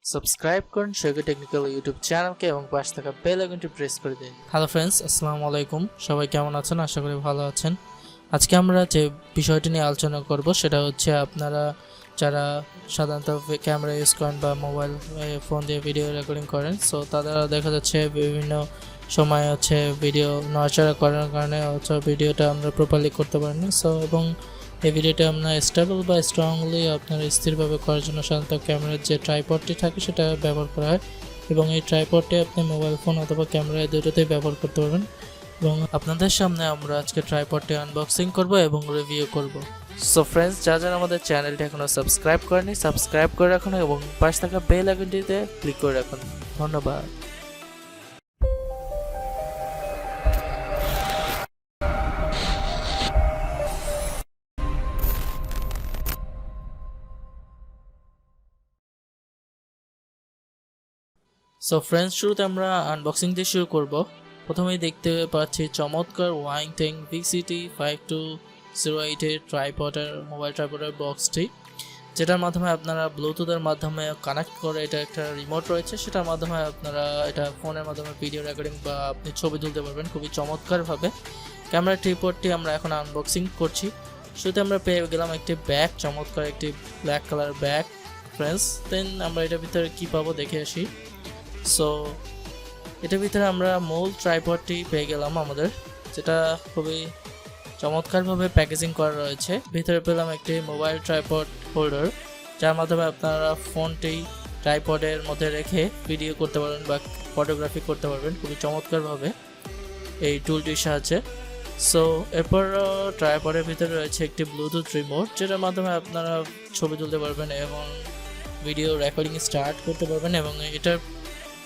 Subscribe করুন শৈকী technical YouTube চ্যানেলকে এবং পাশে থাকা বেল আইকনটি প্রেস করে দিন। হ্যালো ফ্রেন্ডস, আসসালামু আলাইকুম। সবাই কেমন আছেন? আশা করি ভালো আছেন। আজকে আমরা যে বিষয়টি নিয়ে আলোচনা করব সেটা হচ্ছে আপনারা যারা সাধারণত ক্যামেরা ইউজ করেন বা মোবাইল ফোন দিয়ে ভিডিও রেকর্ডিং করেন, সো তারা দেখা যাচ্ছে বিভিন্ন সময় হচ্ছে ভিডিও নড়াচড়া করার কারণে হচ্ছে ভিডিওটা আমরা প্রপারলি করতে পারিনি। সো এবং এই ভিডিওটা আপনার স্টেবল বা স্ট্রংলি আপনার স্থিরভাবে করার জন্য সাধারণত ক্যামেরার যে ট্রাইপডটি থাকে সেটা ব্যবহার করা হয় এবং এই ট্রাইপডটি আপনি মোবাইল ফোন অথবা ক্যামেরা দুটোতেই ব্যবহার করতে পারবেন। এবং আপনাদের সামনে আমরা আজকে ট্রাইপডটি আনবক্সিং করব এবং রিভিউ করব। সো ফ্রেন্ডস, যারা আমাদের চ্যানেলটি এখনও সাবস্ক্রাইব করেনি সাবস্ক্রাইব করে রাখুন এবং পাশে থাকা বেল আইকনটিতে ক্লিক করে রাখুন। ধন্যবাদ। সো ফ্রেন্ডস, শুরুতে আমরা আনবক্সিং দিয়ে শুরু করব। প্রথমেই দেখতে পাচ্ছি চমৎকার Yunteng VCT-5208 এর মোবাইল ট্রাইপডের বক্সটি, যেটার মাধ্যমে আপনারা ব্লুটুথের মাধ্যমে কানেক্ট করে, এটা একটা রিমোট রয়েছে, সেটার মাধ্যমে আপনারা এটা ফোনের মাধ্যমে ভিডিও রেকর্ডিং বা আপনি ছবি তুলতে পারবেন খুবই চমৎকারভাবে। ক্যামেরা ট্রাইপডটি আমরা এখন আনবক্সিং করছি। শুরুতে আমরা পেয়ে গেলাম একটি ব্যাগ, চমৎকার একটি ব্ল্যাক কালার ব্যাগ ফ্রেন্ডস। দেন আমরা এটার ভিতরে কী পাবো দেখে আসি। সো এটার ভিতরে আমরা মূল ট্রাইপডটি পেয়ে গেলাম আমাদের, যেটা খুবই চমৎকারভাবে প্যাকেজিং করা রয়েছে। ভিতরে পেলাম একটি মোবাইল ট্রাইপড হোল্ডার, যার মাধ্যমে আপনারা ফোনটি ট্রাইপডের মধ্যে রেখে ভিডিও করতে পারবেন বা ফটোগ্রাফি করতে পারবেন খুবই চমৎকারভাবে এই টুলটির সাহায্যে। সো এরপর ট্রাইপডের ভিতরে রয়েছে একটি ব্লুটুথ রিমোট, যেটার মাধ্যমে আপনারা ছবি তুলতে পারবেন এবং ভিডিও রেকর্ডিং স্টার্ট করতে পারবেন। এবং এটার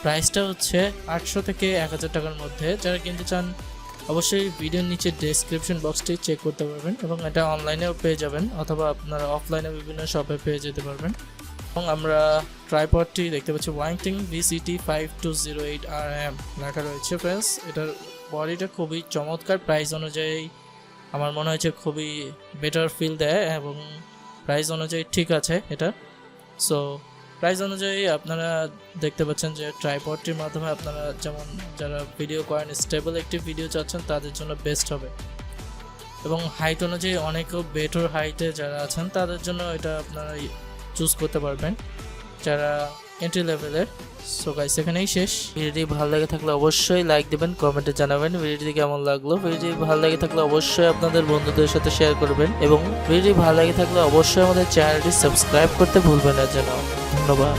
প্রাইসটা হচ্ছে 800 থেকে 1000 টাকার মধ্যে। যারা কিনতে চান অবশ্যই ভিডিওর নিচে ডেসক্রিপশন বক্সটি চেক করতে পারবেন এবং এটা অনলাইনেও পেয়ে যাবেন অথবা আপনারা অফলাইনে বিভিন্ন শপে পেয়ে যেতে পারবেন। এবং আমরা ট্রাইপডটি দেখতে পাচ্ছি Yunteng VCT-5208 লেখা রয়েছে ফ্রেন্ডস। এটার বডিটা খুবই চমৎকার, প্রাইস অনুযায়ী আমার মনে হয়েছে খুবই বেটার ফিল দেয় এবং প্রাইস অনুযায়ী ঠিক আছে এটা। সো প্রাইস অনুযায়ী আপনারা দেখতে পাচ্ছেন যে ট্রাইপডটির মাধ্যমে আপনারা যেমন যারা ভিডিও করেন, স্টেবল একটি ভিডিও চাচ্ছেন তাদের জন্য বেস্ট হবে। এবং হাইট অনুযায়ী অনেকেও বেটার হাইটে যারা আছেন তাদের জন্য এটা আপনারা চুজ করতে পারবেন, যারা এন্ট্রি লেভেলের। সো গাইস, এখানেই শেষ। ভিডিওটি ভালো লেগে থাকলে অবশ্যই লাইক দেবেন, কমেন্টে জানাবেন ভিডিওটি কেমন লাগলো। ভিডিওটি ভালো লেগে থাকলে অবশ্যই আপনাদের বন্ধুদের সাথে শেয়ার করবেন এবং ভিডিওটি ভালো লেগে থাকলে অবশ্যই আমাদের চ্যানেলটি সাবস্ক্রাইব করতে ভুলবেন না যেন। ধন্যবাদ।